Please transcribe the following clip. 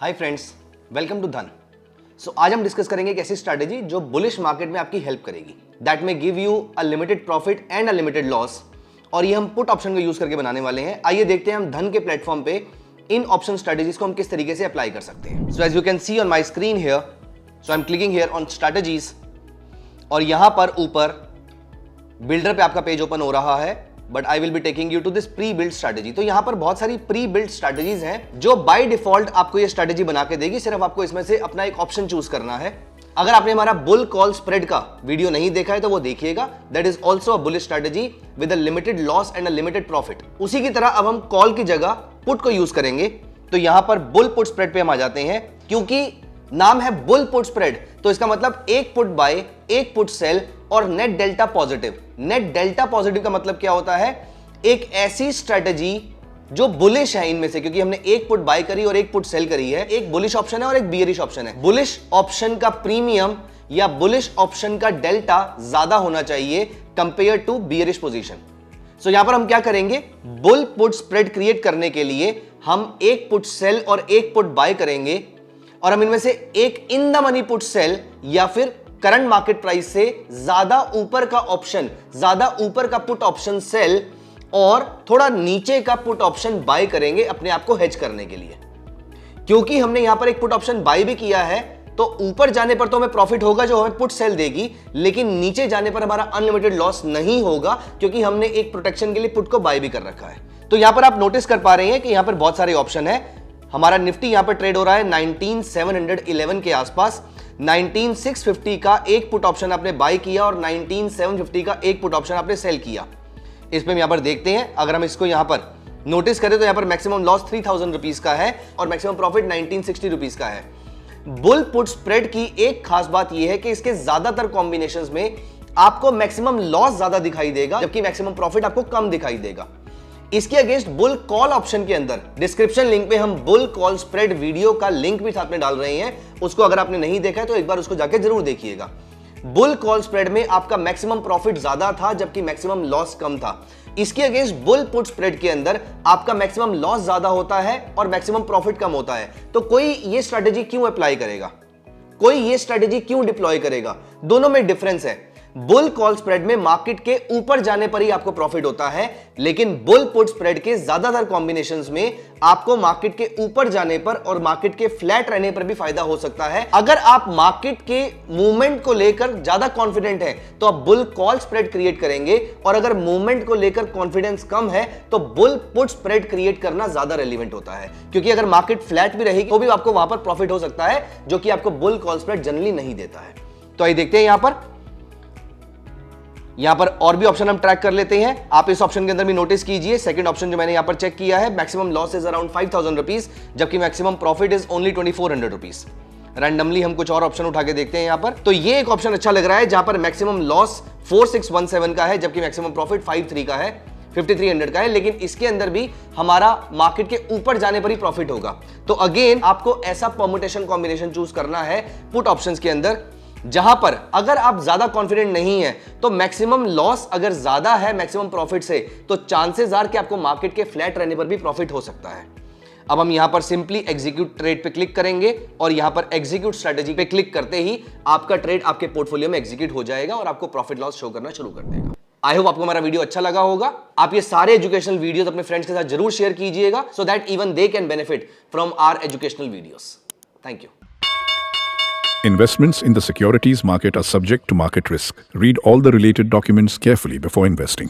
Hi friends, welcome to धन। सो आज हम डिस्कस करेंगे एक ऐसी स्ट्रैटेजी जो बुलिश मार्केट में आपकी हेल्प करेगी, दैट में give you a limited profit and a limited loss. और ये हम पुट ऑप्शन का यूज करके बनाने वाले हैं। आइए देखते हैं हम धन के प्लेटफॉर्म पे इन ऑप्शन स्ट्रैटेजीज को हम किस तरीके से अप्लाई कर सकते हैं। So as you can see on my screen here, so I am clicking here on strategies और यहां पर ऊपर बिल्डर पे आपका पेज ओपन हो रहा है, but I will be taking you to this pre build strategy. तो यहां पर बहुत सारी प्री बिल्ड स्ट्रैटेजीज हैं जो बाय डिफॉल्ट आपको ये स्ट्रैटेजी बना के देगी। सिर्फ आपको इसमें से अपना एक ऑप्शन चूज करना है। अगर आपने हमारा बुल कॉल स्प्रेड का वीडियो नहीं देखा है तो वो देखिएगा, that is also a bullish strategy with a limited loss and a limited profit. उसी की तरह अब हम कॉल की जगह पुट को यूज करेंगे। तो यहां पर बुल पुट स्प्रेड पे हम आ जाते हैं। क्योंकि नाम है बुल पुट स्प्रेड तो इसका मतलब एक पुट बाय, एक पुट सेल और net delta positive. Net delta positive का मतलब क्या होता है? एक ऐसी स्ट्रैटेजी जो बुलिश है इनमें से, क्योंकि हमने एक पुट बाय करी और एक पुट सेल करी है। एक बुलिश ऑप्शन है और एक बियरिश ऑप्शन है। बुलिश ऑप्शन का प्रीमियम या बुलिश ऑप्शन का डेल्टा ज्यादा होना चाहिए कंपेयर टू बियरिश पोजीशन। सो यहां पर हम क्या करेंगे? बुल पुट स्प्रेड क्रिएट करने के लिए हम एक पुट सेल और एक पुट बाय करेंगे और हम इनमें से एक in the money put sell या फिर करंट मार्केट प्राइस से ज्यादा ऊपर का ऑप्शन, ज्यादा ऊपर का पुट ऑप्शन सेल और थोड़ा नीचे का पुट ऑप्शन बाय करेंगे अपने आप को हेज करने के लिए। क्योंकि हमने यहां पर एक पुट ऑप्शन बाय भी किया है तो ऊपर जाने पर तो हमें प्रॉफिट होगा जो हमें पुट सेल देगी, लेकिन नीचे जाने पर हमारा अनलिमिटेड लॉस नहीं होगा क्योंकि हमने एक प्रोटेक्शन के लिए पुट को बाय भी कर रखा है। तो यहां पर आप नोटिस कर पा रहे हैं कि यहां पर बहुत सारे ऑप्शन है। हमारा निफ्टी यहां पर ट्रेड हो रहा है 19711 के आसपास। 19650 का एक पुट ऑप्शन आपने बाय किया और 19750 का एक पुट ऑप्शन आपने सेल किया। इस पे हम यहां पर देखते हैं। अगर हम इसको यहां पर नोटिस करें तो यहां पर मैक्सिमम लॉस 3000 रुपीस का है और मैक्सिमम प्रॉफिट 1960 रुपीस का है। बुल पुट स्प्रेड की एक खास बात यह है कि इसके ज्यादातर कॉम्बिनेशंस में आपको मैक्सिमम लॉस ज्यादा दिखाई देगा जबकि मैक्सिमम प्रॉफिट आपको कम दिखाई देगा। इसके अगेंस्ट बुल कॉल ऑप्शन के अंदर डिस्क्रिप्शन लिंक पे हम बुल कॉल स्प्रेड वीडियो का लिंक भी साथ में डाल रहे हैं। उसको अगर आपने नहीं देखा है तो एक बार उसको जाके जरूर देखिएगा। बुल कॉल स्प्रेड में आपका मैक्सिमम प्रॉफिट ज्यादा था जबकि मैक्सिमम लॉस कम था। इसके अगेंस्ट बुल पुट स्प्रेड के अंदर आपका मैक्सिमम लॉस ज्यादा होता है और मैक्सिमम प्रॉफिट कम होता है। तो कोई ये स्ट्रैटेजी क्यों अप्लाई करेगा? कोई ये स्ट्रैटेजी क्यों डिप्लॉय करेगा? दोनों में डिफरेंस है। बुल कॉल स्प्रेड में मार्केट के ऊपर जाने पर ही आपको प्रॉफिट होता है, लेकिन बुल पुट स्प्रेड के ज्यादातर कॉम्बिनेशंस में आपको मार्केट के ऊपर जाने पर और मार्केट के फ्लैट रहने पर भी फायदा हो सकता है। अगर आप मार्केट के मूवमेंट को लेकर ज्यादा कॉन्फिडेंट हैं तो आप बुल कॉल स्प्रेड क्रिएट करेंगे और अगर मूवमेंट को लेकर कॉन्फिडेंस कम है तो बुल पुट स्प्रेड क्रिएट करना ज्यादा रेलिवेंट होता है। क्योंकि अगर मार्केट फ्लैट भी रहेगी तो भी आपको वहां पर प्रॉफिट हो सकता है, जो कि आपको बुल कॉल स्प्रेड जनरली नहीं देता है। तो आइए देखते हैं यहां पर और भी ऑप्शन हम ट्रैक कर लेते हैं। आप इस ऑप्शन के अंदर भी नोटिस कीजिए, सेकंड ऑप्शन जो मैंने यहां पर चेक किया है, maximum loss is around 5000 rupees जबकि maximum profit is only 2400 rupees. Randomly हम कुछ और ऑप्शन उठा के देखते हैं यहां पर। तो ये एक ऑप्शन अच्छा लग रहा है जहां पर मैक्सिमम लॉस 4617 का है जबकि मैक्सिमम प्रॉफिट 5300 का है, लेकिन इसके अंदर भी हमारा मार्केट के ऊपर जाने पर ही प्रॉफिट होगा। तो अगेन आपको ऐसा परमुटेशन कॉम्बिनेशन चूज करना है पुट ऑप्शंस के अंदर जहां पर अगर आप ज्यादा कॉन्फिडेंट नहीं है तो मैक्सिमम लॉस अगर ज्यादा है मैक्सिमम प्रॉफिट से तो चांसेस आर कि आपको मार्केट के फ्लैट रहने पर भी प्रॉफिट हो सकता है। अब हम यहां पर सिंपली एग्जीक्यूट ट्रेड पे क्लिक करेंगे और यहां पर एग्जीक्यूट स्ट्रेटजी पे क्लिक करते ही आपका ट्रेड आपके पोर्टफोलियो में एग्जीक्यूट हो जाएगा और आपको प्रॉफिट लॉस शो करना शुरू कर देगा। आई होप आपको हमारा वीडियो अच्छा लगा होगा। आप ये सारे एजुकेशनल वीडियोस अपने फ्रेंड्स के साथ जरूर शेयर कीजिएगा so that even they can benefit from our educational videos. Thank you. Investments in the securities market are subject to market risk. Read all the related documents carefully before investing.